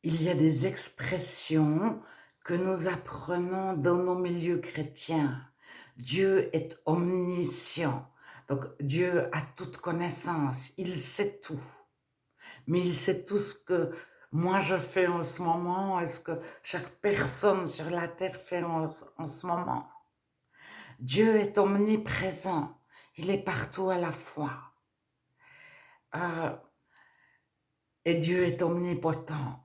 il y a des expressions que nous apprenons dans nos milieux chrétiens. Dieu est omniscient, donc Dieu a toute connaissance, il sait tout. Mais il sait tout ce que moi je fais en ce moment et ce que chaque personne sur la terre fait en ce moment. Dieu est omniprésent, il est partout à la fois. Euh, et Dieu est omnipotent.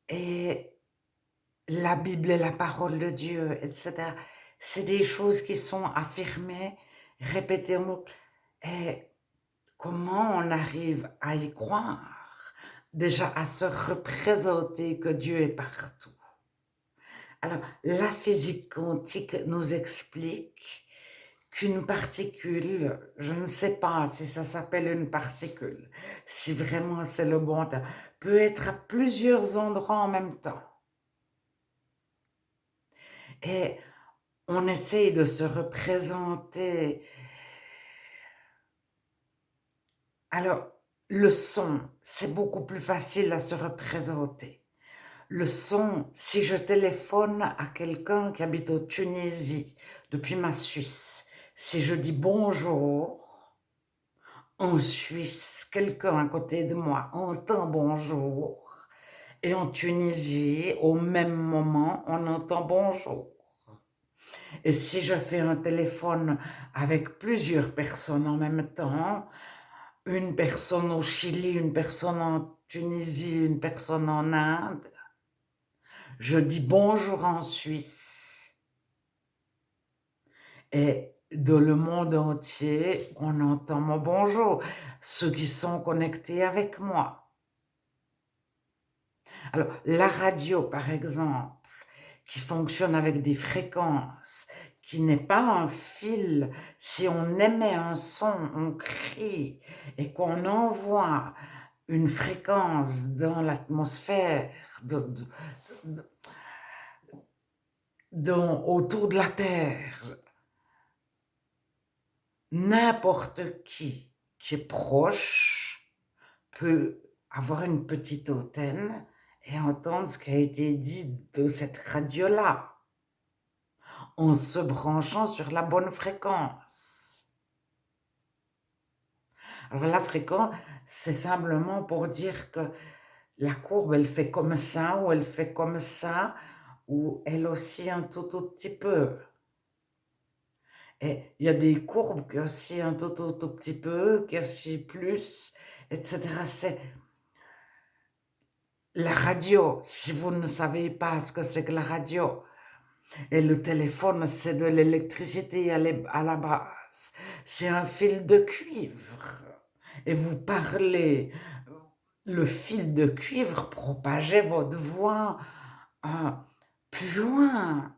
Et la Bible est la parole de Dieu, etc. C'est des choses qui sont affirmées, répétées en boucle. Et comment on arrive à y croire? Déjà à se représenter que Dieu est partout. Alors, la physique quantique nous explique qu'une particule, je ne sais pas si ça s'appelle une particule, si vraiment c'est le bon terme, peut être à plusieurs endroits en même temps. Et on essaye de se représenter. Alors, le son, c'est beaucoup plus facile à se représenter. Le son, si je téléphone à quelqu'un qui habite en Tunisie, depuis ma Suisse, si je dis bonjour, en Suisse, quelqu'un à côté de moi entend bonjour, et en Tunisie, au même moment, on entend bonjour. Et si je fais un téléphone avec plusieurs personnes en même temps, une personne au Chili, une personne en Tunisie, une personne en Inde, je dis bonjour en Suisse. Et dans le monde entier, on entend mon bonjour, ceux qui sont connectés avec moi. Alors, la radio, par exemple, qui fonctionne avec des fréquences, qui n'est pas un fil. Si on émet un son, on crie, et qu'on envoie une fréquence dans l'atmosphère, autour de la Terre, n'importe qui est proche peut avoir une petite antenne et entendre ce qui a été dit de cette radio-là, en se branchant sur la bonne fréquence. Alors la fréquence, c'est simplement pour dire que la courbe, elle fait comme ça, ou elle fait comme ça, ou elle oscille un tout petit peu. Et il y a des courbes qui oscillent un tout petit peu, qui oscillent plus, etc. C'est la radio. Si vous ne savez pas ce que c'est que la radio, et le téléphone, c'est de l'électricité à la base. C'est un fil de cuivre. Et vous parlez, le fil de cuivre propageait votre voix plus loin.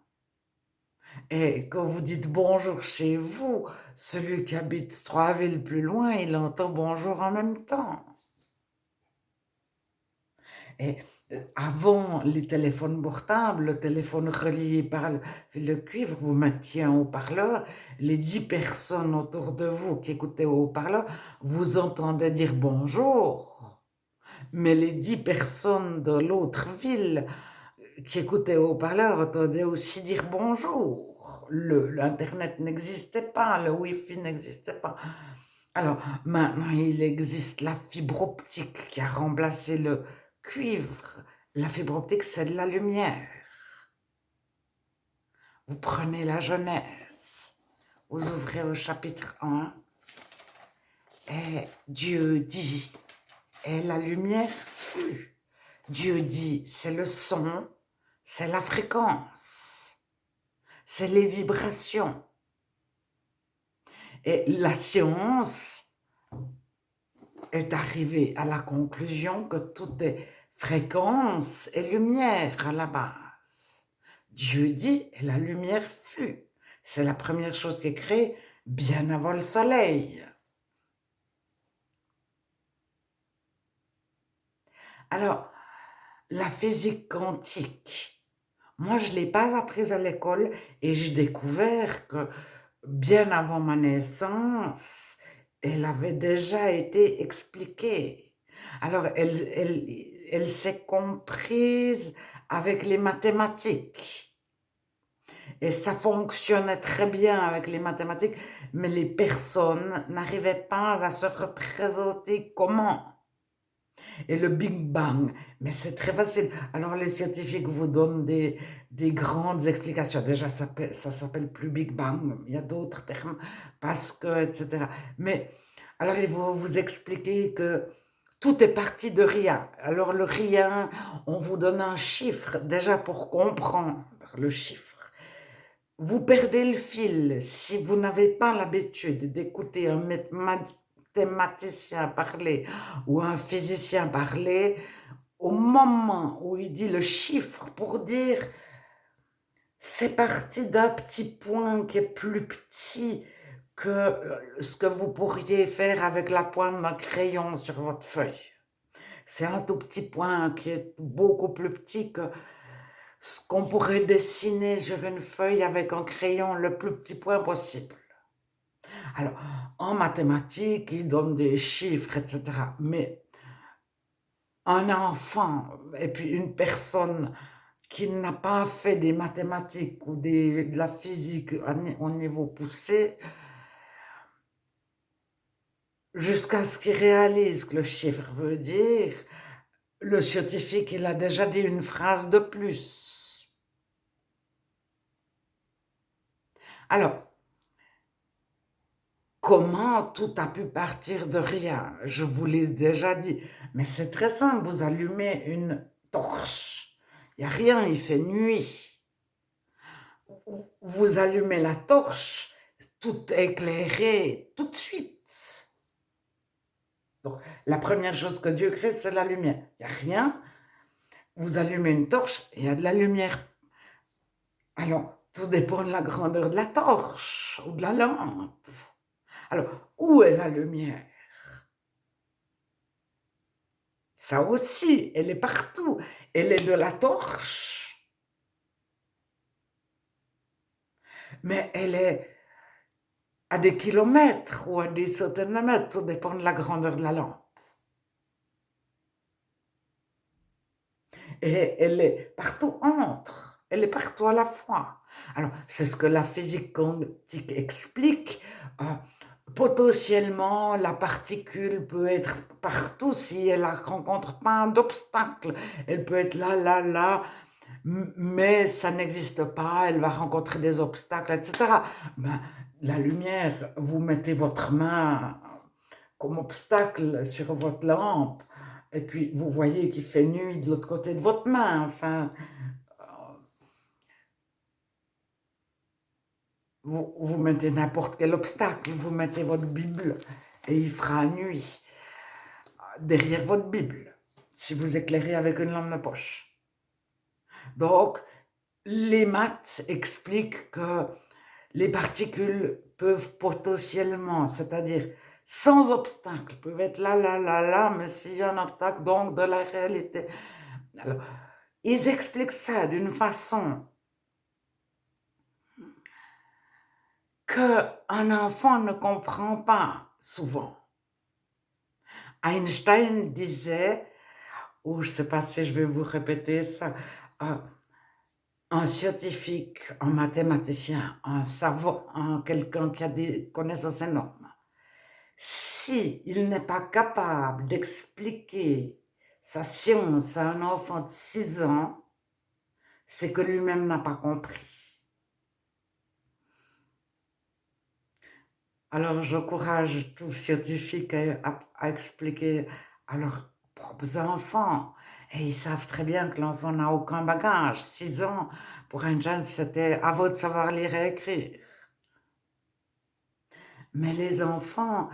Et quand vous dites bonjour chez vous, celui qui habite 3 villes plus loin, il entend bonjour en même temps. Et avant les téléphones portables, le téléphone relié par le fil de cuivre, vous mettiez un haut-parleur, les 10 personnes autour de vous qui écoutaient au haut-parleur, vous entendez dire bonjour. Mais les 10 personnes de l'autre ville qui écoutaient au haut-parleur entendaient aussi dire bonjour. L'Internet n'existait pas, le Wi-Fi n'existait pas. Alors, maintenant, il existe la fibre optique qui a remplacé le cuivre. La fibre optique, c'est de la lumière. Vous prenez la Genèse, vous ouvrez au chapitre 1, et Dieu dit, et la lumière fut. Dieu dit, c'est le son, c'est la fréquence, c'est les vibrations. Et la science est arrivée à la conclusion que tout est fréquence et lumière à la base. Dieu dit, et la lumière fut. C'est la première chose qui est créée bien avant le soleil. Alors, la physique quantique, moi je ne l'ai pas apprise à l'école et j'ai découvert que bien avant ma naissance, elle avait déjà été expliquée. Alors, elle s'est comprise avec les mathématiques. Et ça fonctionnait très bien avec les mathématiques, mais les personnes n'arrivaient pas à se représenter comment. Et le Big Bang, mais c'est très facile. Alors les scientifiques vous donnent des grandes explications. Déjà, ça s'appelle plus Big Bang, il y a d'autres termes, parce que, etc. Mais alors ils vont vous expliquer que tout est parti de rien. Alors le rien, on vous donne un chiffre, déjà pour comprendre le chiffre. Vous perdez le fil si vous n'avez pas l'habitude d'écouter un mathématicien parler ou un physicien parler. Au moment où il dit le chiffre pour dire c'est parti d'un petit point qui est plus petit que ce que vous pourriez faire avec la pointe d'un crayon sur votre feuille. C'est un tout petit point qui est beaucoup plus petit que ce qu'on pourrait dessiner sur une feuille avec un crayon le plus petit point possible. Alors, en mathématiques, ils donnent des chiffres, etc. Mais un enfant et puis une personne qui n'a pas fait des mathématiques ou de la physique au niveau poussé, jusqu'à ce qu'il réalise que le chiffre veut dire, le scientifique, il a déjà dit une phrase de plus. Alors, comment tout a pu partir de rien? Je vous l'ai déjà dit, mais c'est très simple, vous allumez une torche, il n'y a rien, il fait nuit. Vous allumez la torche, tout est éclairé tout de suite. Donc, la première chose que Dieu crée, c'est la lumière. Il n'y a rien, vous allumez une torche, il y a de la lumière. Alors, tout dépend de la grandeur de la torche ou de la lampe. Alors, où est la lumière? Ça aussi, elle est partout. Elle est de la torche. Mais elle est à des kilomètres ou à des centaines de mètres. Tout dépend de la grandeur de la lampe. Et elle est partout entre. Elle est partout à la fois. Alors, c'est ce que la physique quantique explique. Potentiellement, la particule peut être partout si elle ne rencontre pas d'obstacle. Elle peut être là, là, là, mais ça n'existe pas, elle va rencontrer des obstacles, etc. Ben, la lumière, vous mettez votre main comme obstacle sur votre lampe, et puis vous voyez qu'il fait nuit de l'autre côté de votre main. Enfin, vous mettez n'importe quel obstacle, vous mettez votre Bible, et il fera nuit derrière votre Bible, si vous éclairez avec une lampe de poche. Donc, les maths expliquent que les particules peuvent potentiellement, c'est-à-dire sans obstacle, peuvent être là, là, là, là, mais s'il y a un obstacle, donc de la réalité. Alors, ils expliquent ça d'une façon qu'un enfant ne comprend pas souvent. Einstein disait, ou je ne sais pas si je vais vous répéter ça, un scientifique, un mathématicien, un savant, quelqu'un qui a des connaissances énormes, si il n'est pas capable d'expliquer sa science à un enfant de 6 ans, c'est que lui-même n'a pas compris. Alors j'encourage tout scientifique à expliquer à leurs propres enfants. Et ils savent très bien que l'enfant n'a aucun bagage. 6 ans, pour un jeune, c'était à vous de savoir lire et écrire. Mais les enfants,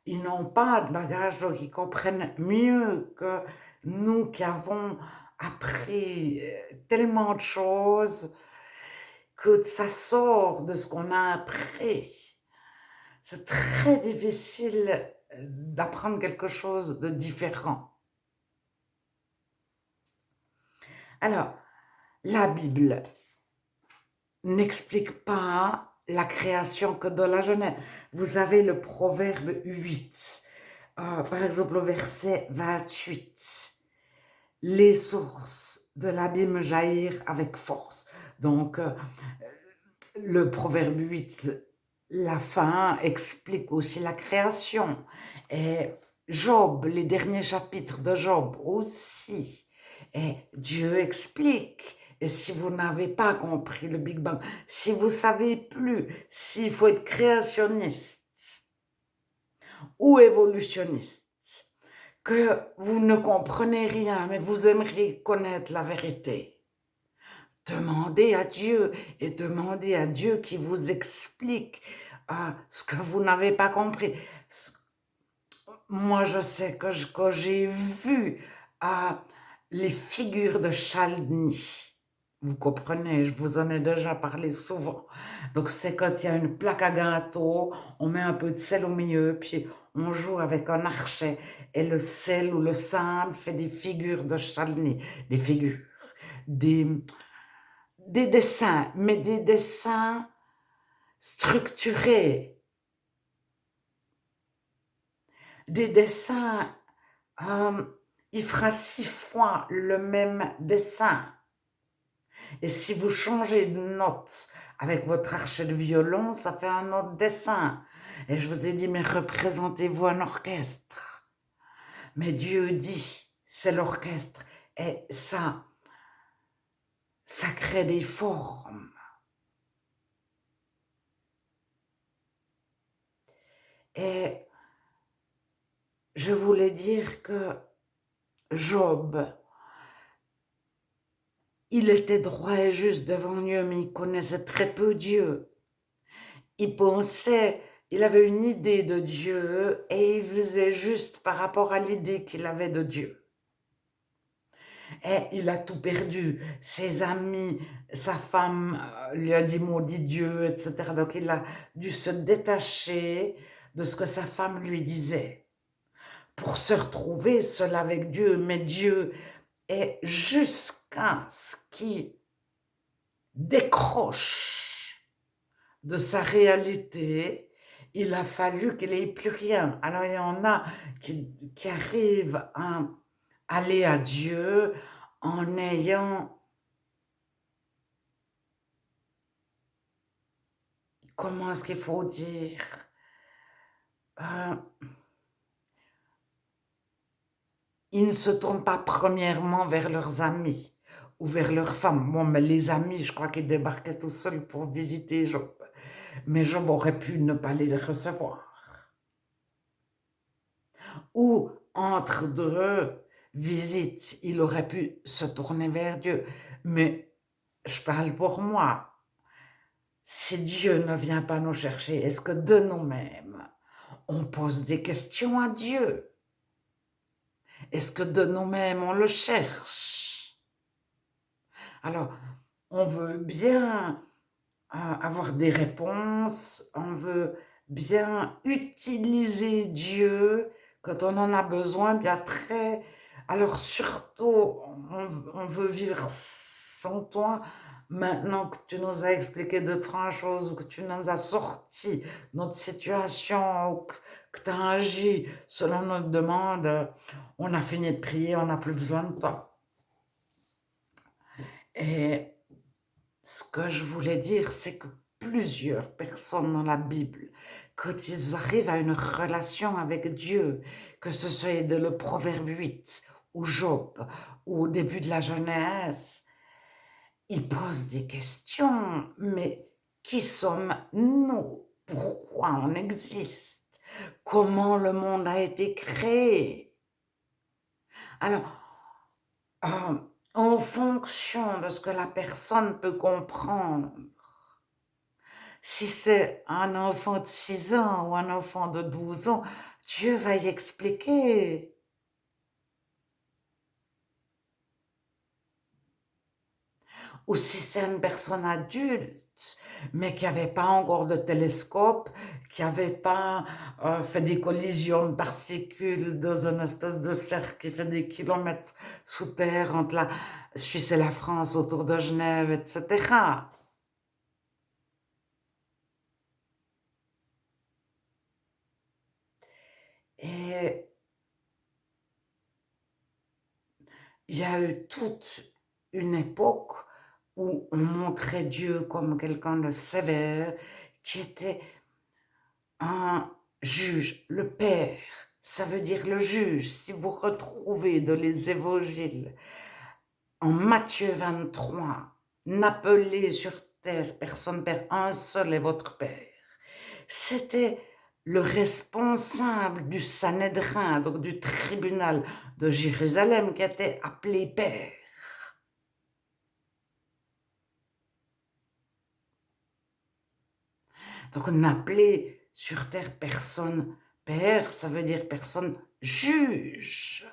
ils n'ont pas de bagage, donc ils comprennent mieux que nous qui avons appris tellement de choses, que ça sort de ce qu'on a appris. C'est très difficile d'apprendre quelque chose de différent. Alors, la Bible n'explique pas la création que de la Genèse. Vous avez le proverbe 8. Par exemple, au verset 28, les sources de l'abîme jaillirent avec force. Donc, le proverbe 8, la fin explique aussi la création. Et Job, les derniers chapitres de Job aussi. Et Dieu explique. Et si vous n'avez pas compris le Big Bang, si vous savez plus s'il faut être créationniste ou évolutionniste, que vous ne comprenez rien, mais vous aimeriez connaître la vérité, demandez à Dieu et demandez à Dieu qui vous explique ce que vous n'avez pas compris. Moi, je sais que quand j'ai vu les figures de Chaldni, vous comprenez, je vous en ai déjà parlé souvent. Donc, c'est quand il y a une plaque à gâteau, on met un peu de sel au milieu, puis on joue avec un archet, et le sel ou le sable fait des figures de Chaldni, des figures, des, des dessins, mais des dessins structurés, des dessins, il fera 6 fois le même dessin. Et si vous changez de note avec votre archet de violon, ça fait un autre dessin. Et je vous ai dit, mais représentez-vous un orchestre. Mais Dieu dit, c'est l'orchestre. Et ça crée des formes. Et je voulais dire que Job, il était droit et juste devant Dieu, mais il connaissait très peu Dieu. Il pensait, il avait une idée de Dieu et il faisait juste par rapport à l'idée qu'il avait de Dieu. Et il a tout perdu. Ses amis, sa femme lui a dit maudit Dieu, etc. Donc il a dû se détacher de ce que sa femme lui disait pour se retrouver seul avec Dieu. Mais Dieu est jusqu'à ce qu'il décroche de sa réalité, il a fallu qu'il n'ait plus rien. Alors il y en a qui arrivent à aller à Dieu en ayant, comment est-ce qu'il faut dire, ils ne se tournent pas premièrement vers leurs amis ou vers leurs femmes. Bon, mais les amis, je crois qu'ils débarquaient tout seuls pour visiter Job. Mais Job aurait pu ne pas les recevoir. Ou entre deux visites, il aurait pu se tourner vers Dieu. Mais je parle pour moi. Si Dieu ne vient pas nous chercher, est-ce que de nous-mêmes, on pose des questions à Dieu? Est-ce que de nous-mêmes, on le cherche? Alors, on veut bien avoir des réponses, on veut bien utiliser Dieu quand on en a besoin, puis après, alors surtout, on veut vivre sans toi. Maintenant que tu nous as expliqué deux, trois choses, ou que tu nous as sorti notre situation, ou que tu as agi selon notre demande, on a fini de prier, on n'a plus besoin de toi. Et ce que je voulais dire, c'est que plusieurs personnes dans la Bible, quand ils arrivent à une relation avec Dieu, que ce soit de le Proverbe 8 ou Job ou au début de la Genèse, ils posent des questions. Mais qui sommes-nous? Pourquoi on existe? Comment le monde a été créé? Alors, en fonction de ce que la personne peut comprendre, si c'est un enfant de 6 ans ou un enfant de 12 ans, Dieu va y expliquer. Ou si c'est une personne adulte, mais qui n'avait pas encore de télescope, qui n'avait pas fait des collisions de particules dans une espèce de cercle qui fait des kilomètres sous terre entre la Suisse et la France, autour de Genève, etc. Et il y a eu toute une époque où on montrait Dieu comme quelqu'un de sévère, qui était un juge, le Père, ça veut dire le juge. Si vous retrouvez dans les évangiles, en Matthieu 23, n'appelez sur terre personne Père, un seul est votre Père. C'était le responsable du Sanhédrin, donc du tribunal de Jérusalem, qui était appelé Père. Donc n'appeler sur terre personne Père, ça veut dire personne juge.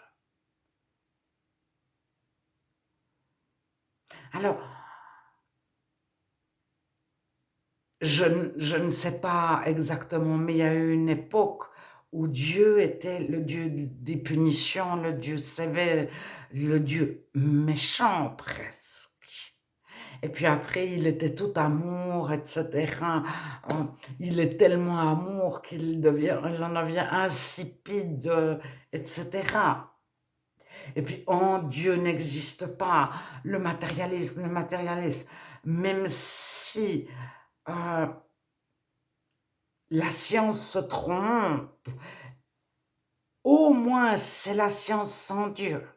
Alors, je ne sais pas exactement, mais il y a eu une époque où Dieu était le Dieu des punitions, le Dieu sévère, le Dieu méchant presque. Et puis après, il était tout amour, etc. Il est tellement amour qu'il en devient insipide, etc. Et puis, oh, Dieu n'existe pas. Le matérialisme, même si euh, la science se trompe, au moins c'est la science sans Dieu.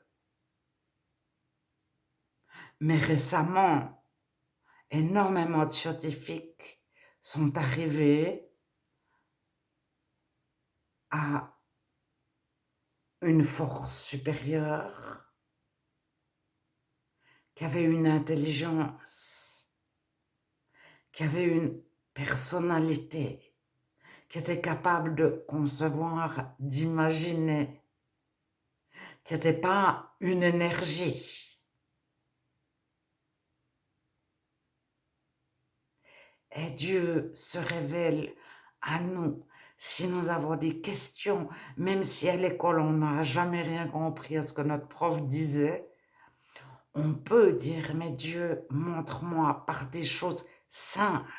Mais récemment, énormément de scientifiques sont arrivés à une force supérieure qui avait une intelligence, qui avait une personnalité, qui était capable de concevoir, d'imaginer, qui n'était pas une énergie. Et Dieu se révèle à nous si nous avons des questions, même si à l'école on n'a jamais rien compris à ce que notre prof disait, on peut dire, mais Dieu, montre-moi par des choses simples.